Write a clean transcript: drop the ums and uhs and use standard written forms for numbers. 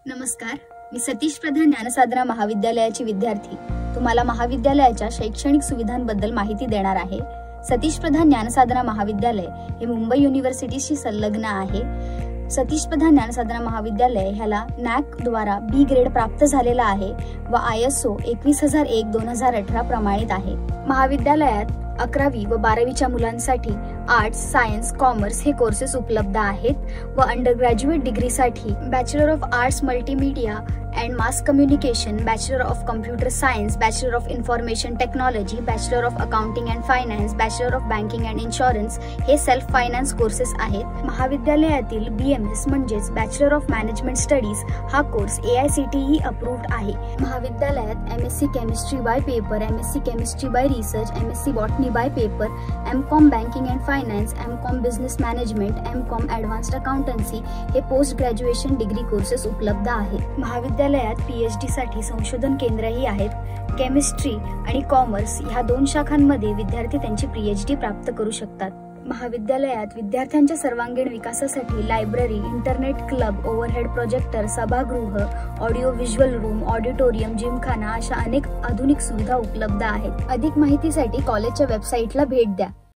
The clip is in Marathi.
नमस्कार, मी सतीश प्रधान ज्ञानसाधना महाविद्यालयाची विद्यार्थी तुम्हाला महाविद्यालयाच्या शैक्षणिक सुविधांबद्दल माहिती देणार आहे। सतीश प्रधान ज्ञानसाधना महाविद्यालय हे मुंबई युनिव्हर्सिटीशी संलग्न आहे। सतीश प्रधान ज्ञानसाधना महाविद्यालय ह्याला NAAC द्वारा B ग्रेड प्राप्त झालेला आहे व ISO 21001-2018 प्रमाणित आहे। महाविद्यालयात 11वी व 12वीच्या मुलांसाठी आर्ट्स, सायन्स, कॉमर्स हे कोर्सेस उपलब्ध आहेत व अंडरग्रॅज्युएट डिग्रीसाठी bachelor of arts multimedia and mass communication, bachelor of computer science, bachelor of information technology, bachelor of accounting and finance, bachelor of banking and insurance हे सेल्फ फायनान्स कोर्सेस आहेत। महाविद्यालयातील BMS म्हणजेच बॅचलर ऑफ मॅनेजमेंट स्टडीज हा कोर्स AICTE अप्रूव्ड आहे। महाविद्यालयात MSc chemistry by paper, MSc chemistry by research, MSc botany by paper, MCOM banking and finance, MCOM business management, MCOM advanced accountancy हे पोस्ट ग्रॅज्युएशन डिग्री कोर्सेस उपलब्ध आहेत। महाविद्यालयात PhD साठी संशोधन केंद्रही आहेत। केमिस्ट्री आणि कॉमर्स ह्या दोन शाखांमध्ये विद्यार्थी त्यांची PhD प्राप्त करू शकतात। महाविद्यालयात विद्यार्थ्यांच्या सर्वांगीण विकासासाठी library, internet club, overhead projector, सभागृह, audio visual room, auditorium, gymkhana अशा अनेक आधुनिक सुविधा उपलब्ध आहेत। अधिक माहितीसाठी कॉलेजच्या वेबसाईटला भेट द्या।